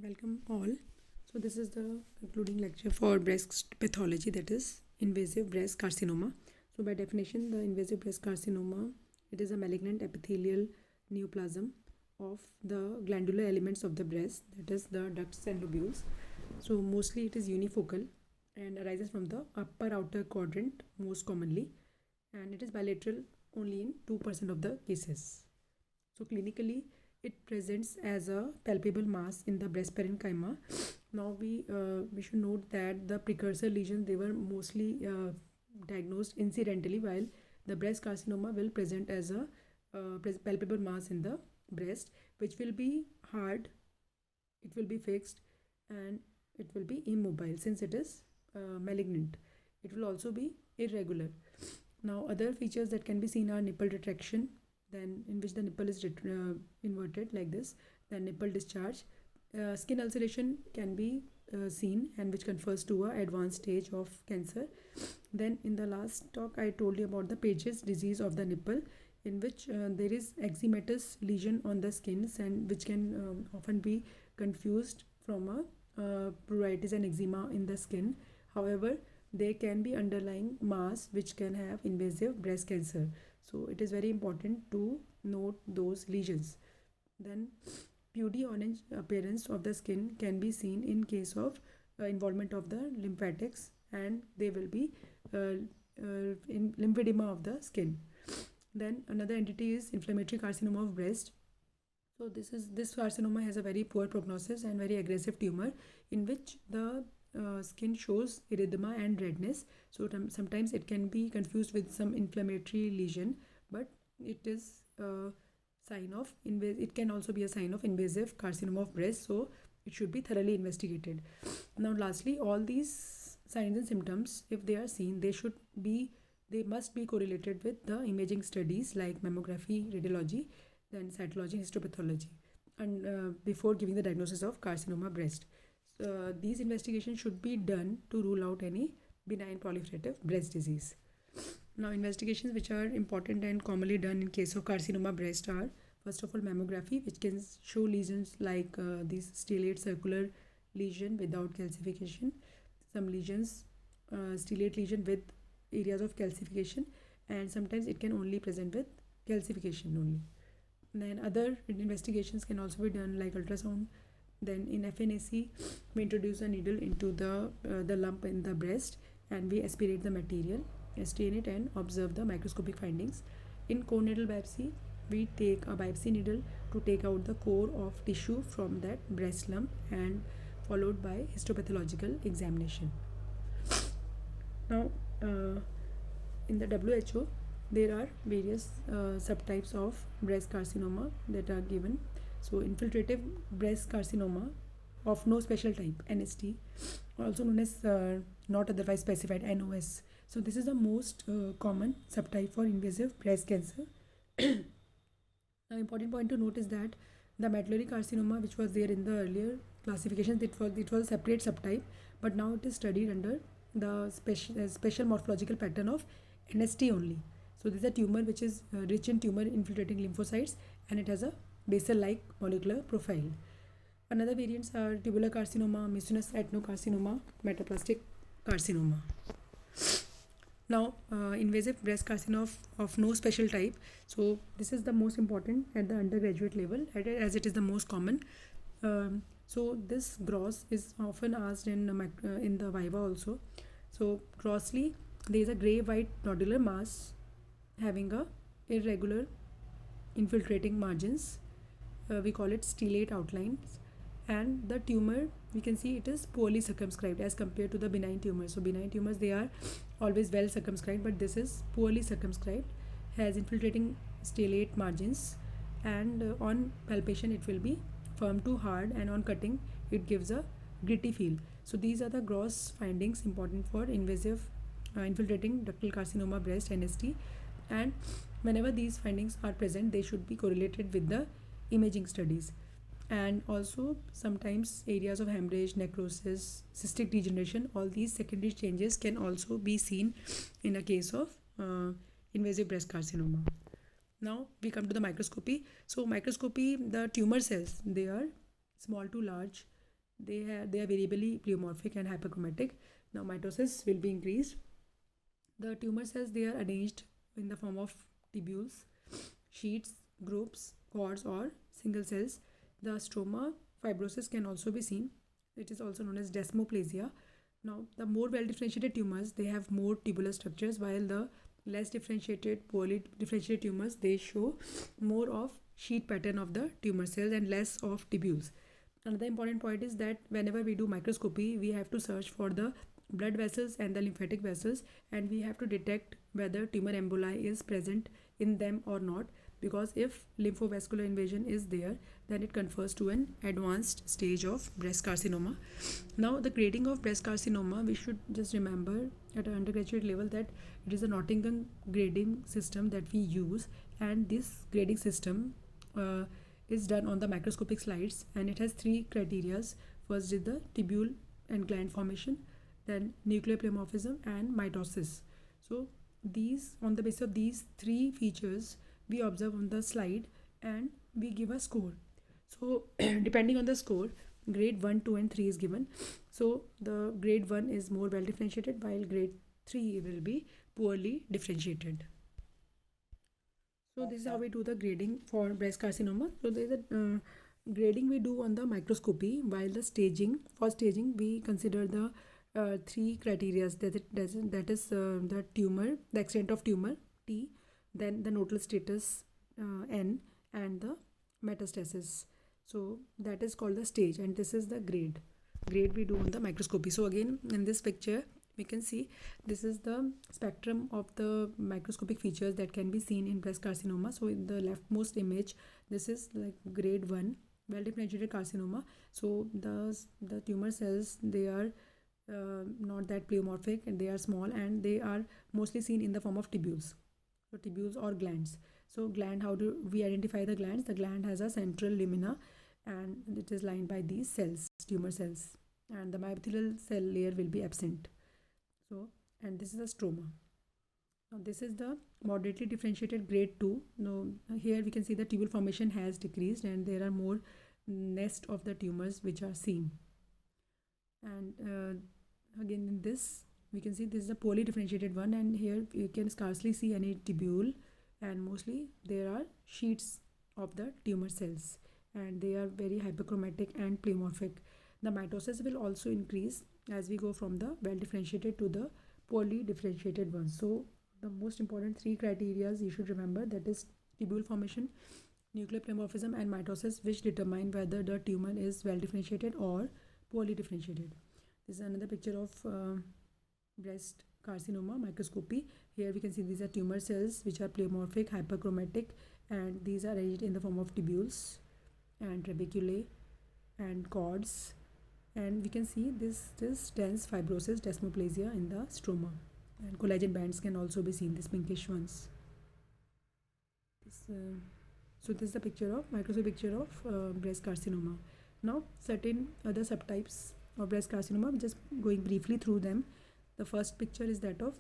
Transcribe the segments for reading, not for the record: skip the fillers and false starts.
Welcome all. So this is the concluding lecture for breast pathology, that is invasive breast carcinoma. So by definition, the invasive breast carcinoma, it is a malignant epithelial neoplasm of the glandular elements of the breast, that is the ducts and lobules. So mostly it is unifocal and arises from the upper outer quadrant most commonly, and it is bilateral only in 2% of the cases. So clinically, it presents as a palpable mass in the breast parenchyma. Now we should note that the precursor lesions, they were mostly diagnosed incidentally, while the breast carcinoma will present as a palpable mass in the breast, which will be hard, it will be fixed, and it will be immobile since it is malignant. It will also be irregular. Now other features that can be seen are nipple retraction, then in which the nipple is inverted like this, then nipple discharge. Skin ulceration can be seen, and which confers to a advanced stage of cancer. Then in the last talk I told you about the Paget's disease of the nipple, in which there is eczematous lesion on the skins, and which can often be confused from a pruritus and eczema in the skin. However, there can be underlying mass which can have invasive breast cancer. So it is very important to note those lesions. Then pudgy orange appearance of the skin can be seen in case of involvement of the lymphatics, and they will be in lymphedema of the skin. Then another entity is inflammatory carcinoma of breast. So this carcinoma has a very poor prognosis and very aggressive tumor, in which the skin shows erythema and redness. So sometimes it can be confused with some inflammatory lesion, but it is a sign of it can also be a sign of invasive carcinoma of breast. So it should be thoroughly investigated. Now lastly, all these signs and symptoms, if they are seen, they must be correlated with the imaging studies like mammography, radiology, then cytology, histopathology, and before giving the diagnosis of carcinoma breast. These investigations should be done to rule out any benign proliferative breast disease. Now investigations which are important and commonly done in case of carcinoma breast are, first of all, mammography, which can show lesions like these stellate circular lesion without calcification, some lesions, stellate lesion with areas of calcification, and sometimes it can only present with calcification only. Then other investigations can also be done like ultrasound. Then in FNAC, we introduce a needle into the lump in the breast, and we aspirate the material, stain it, and observe the microscopic findings. In needle biopsy, we take a biopsy needle to take out the core of tissue from that breast lump, and followed by histopathological examination. Now in the WHO, there are various subtypes of breast carcinoma that are given. So infiltrative breast carcinoma of no special type, NST, also known as not otherwise specified, NOS. So this is the most common subtype for invasive breast cancer. Now important point to note is that the medullary carcinoma, which was there in the earlier classifications, it was a separate subtype, but now it is studied under the special morphological pattern of NST only. So this is a tumor which is rich in tumor infiltrating lymphocytes, and it has a basal-like molecular profile. Another variants are tubular carcinoma, mucinous adenocarcinoma, metaplastic carcinoma. Now invasive breast carcinoma of no special type. So this is the most important at the undergraduate level, as it is the most common. So this gross is often asked in the viva also. So grossly, there is a gray-white nodular mass having a irregular infiltrating margins. We call it stellate outlines, and the tumor, we can see it is poorly circumscribed as compared to the benign tumors. So benign tumors, they are always well circumscribed, but this is poorly circumscribed, has infiltrating stellate margins, and on palpation it will be firm to hard, and on cutting it gives a gritty feel. So these are the gross findings important for invasive infiltrating ductal carcinoma breast, NST, and whenever these findings are present, they should be correlated with the imaging studies. And also sometimes areas of hemorrhage, necrosis, cystic degeneration, all these secondary changes can also be seen in a case of invasive breast carcinoma. Now we come to the microscopy. So microscopy, the tumor cells, they are small to large, they are variably pleomorphic and hyperchromatic. Now mitosis will be increased. The tumor cells, they are arranged in the form of tubules, sheets, groups, cords, or single cells. The stroma fibrosis can also be seen. It is also known as desmoplasia. Now, the more well differentiated tumors, they have more tubular structures, while the less differentiated, poorly differentiated tumors, they show more of sheet pattern of the tumor cells and less of tubules. Another important point is that whenever we do microscopy, we have to search for the blood vessels and the lymphatic vessels, and we have to detect whether tumor emboli is present in them or not, because if lymphovascular invasion is there, then it confers to an advanced stage of breast carcinoma. Now, the grading of breast carcinoma, we should just remember at an undergraduate level that it is a Nottingham grading system that we use, and this grading system is done on the microscopic slides, and it has three criterias. First is the tubule and gland formation, then nuclear pleomorphism and mitosis. So these, on the basis of these three features, we observe on the slide and we give a score. So depending on the score, grade 1, 2 and 3 is given. So the grade 1 is more well differentiated, while grade 3 will be poorly differentiated. So this is how we do the grading for breast carcinoma. So there is a grading we do on the microscopy, while the staging, for staging we consider the three criteria, that is the tumor, the extent of tumor T, then the nodal status N, and the metastasis. So that is called the stage, and this is the grade we do on the microscopy. So again, in this picture we can see this is the spectrum of the microscopic features that can be seen in breast carcinoma. So in the leftmost image, this is like grade 1 well differentiated carcinoma. So the tumor cells, they are not that pleomorphic, and they are small, and they are mostly seen in the form of tubules. So tubules or glands. So gland, how do we identify the glands? The gland has a central lamina, and it is lined by these cells, tumor cells, and the myopithelial cell layer will be absent. So, and this is a stroma. Now this is the moderately differentiated grade 2. Now here we can see the tubule formation has decreased, and there are more nest of the tumors which are seen. And again, in this we can see this is a poorly differentiated one, and here you can scarcely see any tubule, and mostly there are sheets of the tumor cells, and they are very hyperchromatic and pleomorphic. The mitosis will also increase as we go from the well differentiated to the poorly differentiated ones. So the most important three criteria you should remember, that is tubule formation, nuclear pleomorphism and mitosis, which determine whether the tumor is well differentiated or poorly differentiated. This is another picture of breast carcinoma microscopy. Here we can see these are tumor cells which are pleomorphic, hyperchromatic, and these are arranged in the form of tubules and trabeculae and cords, and we can see this dense fibrosis, desmoplasia in the stroma, and collagen bands can also be seen, these pinkish ones. So this is the picture of microscopic picture of breast carcinoma. Now certain other subtypes of breast carcinoma, just going briefly through them. The first picture is that of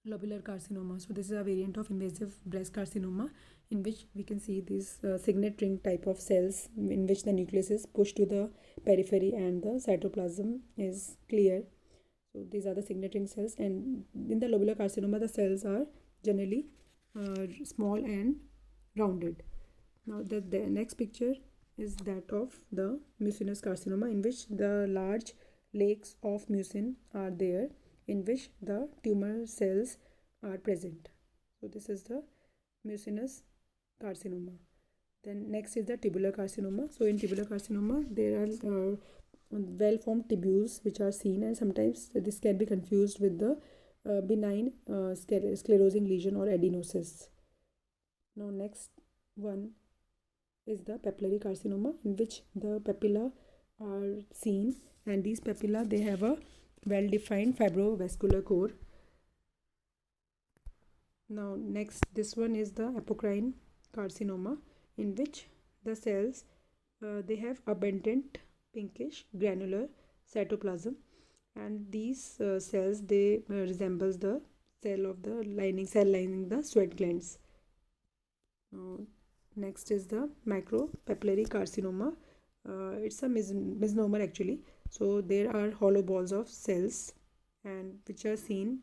lobular carcinoma. So this is a variant of invasive breast carcinoma, in which we can see these signet ring type of cells, in which the nucleus is pushed to the periphery and the cytoplasm is clear. So these are the signet ring cells, and in the lobular carcinoma the cells are generally small and rounded. Now the next picture is that of the mucinous carcinoma, in which the large lakes of mucin are there, in which the tumor cells are present. So this is the mucinous carcinoma. Then next is the tubular carcinoma. So in tubular carcinoma there are well formed tubules which are seen, and sometimes this can be confused with the benign sclerosing lesion or adenosis. Now next one is the papillary carcinoma, in which the papilla are seen, and these papilla, they have a well defined fibrovascular core. Now next, this one is the apocrine carcinoma, in which the cells they have abundant pinkish granular cytoplasm, and these cells, they resembles the cell lining the sweat glands. Next is the micropapillary carcinoma, It's a misnomer actually. So there are hollow balls of cells and which are seen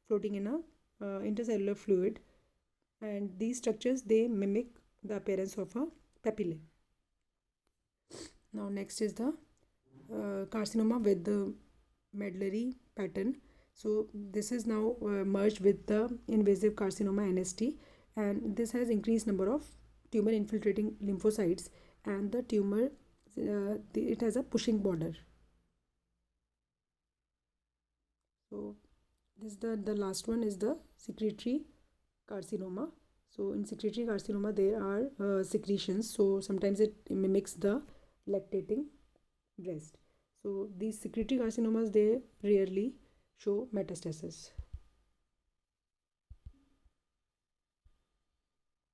floating in a intercellular fluid, and these structures they mimic the appearance of a papillae. Now next is the carcinoma with the medullary pattern. So this is now merged with the invasive carcinoma NST, and this has increased number of tumor infiltrating lymphocytes, and the tumor it has a pushing border. So this the last one is the secretory carcinoma. So in secretory carcinoma there are secretions, so sometimes it mimics the lactating breast. So these secretory carcinomas they rarely show metastasis.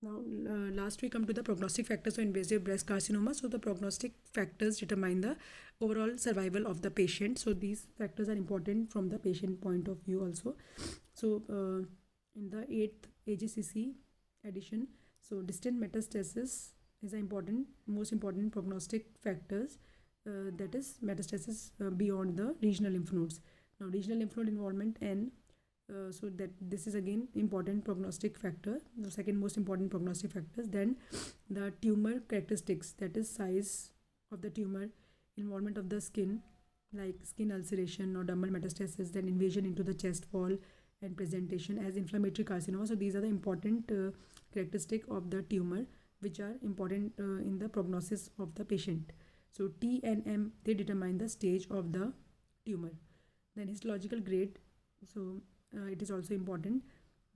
Now, last we come to the prognostic factors of invasive breast carcinoma. So the prognostic factors determine the overall survival of the patient. So these factors are important from the patient point of view also. So in the 8th AGCC edition, so distant metastasis is an most important prognostic factors. That is metastasis beyond the regional lymph nodes. Now, regional lymph node involvement and so that this is again important prognostic factor, the second most important prognostic factors. Then the tumor characteristics, that is size of the tumor, involvement of the skin like skin ulceration or dermal metastasis, then invasion into the chest wall and presentation as inflammatory carcinoma. So these are the important characteristic of the tumor which are important in the prognosis of the patient. So T and M they determine the stage of the tumor. Then histological grade, so it is also important.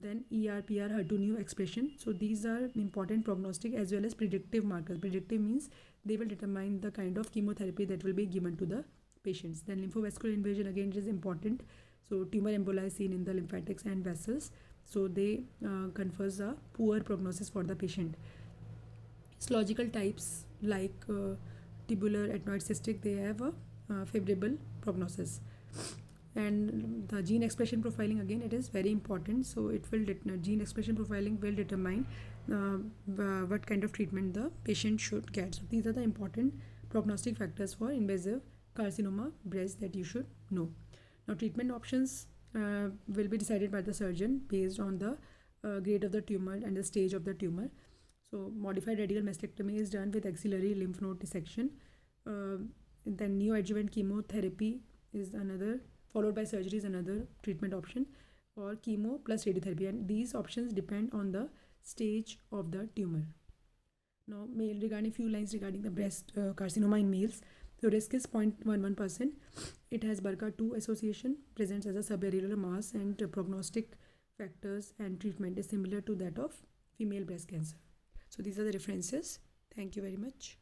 Then ER/PR HER2 expression. So these are important prognostic as well as predictive markers. Predictive means they will determine the kind of chemotherapy that will be given to the patients. Then lymphovascular invasion again it is important. So tumor emboli seen in the lymphatics and vessels. So they confers a poor prognosis for the patient. Histological types like tubular, adenoid, cystic, they have a favorable prognosis. And the gene expression profiling again it is very important, so it will gene expression profiling will determine what kind of treatment the patient should get. So these are the important prognostic factors for invasive carcinoma breast that you should know. Now treatment options will be decided by the surgeon based on the grade of the tumor and the stage of the tumor. So modified radical mastectomy is done with axillary lymph node dissection. Then neoadjuvant chemotherapy is another, followed by surgery is another treatment option, or chemo plus radiotherapy, and these options depend on the stage of the tumor. Now regarding few lines regarding the breast carcinoma in males. The risk is 0.11%. It has BRCA2 association, presents as a subarrial mass, and prognostic factors and treatment is similar to that of female breast cancer. So these are the references. Thank you very much.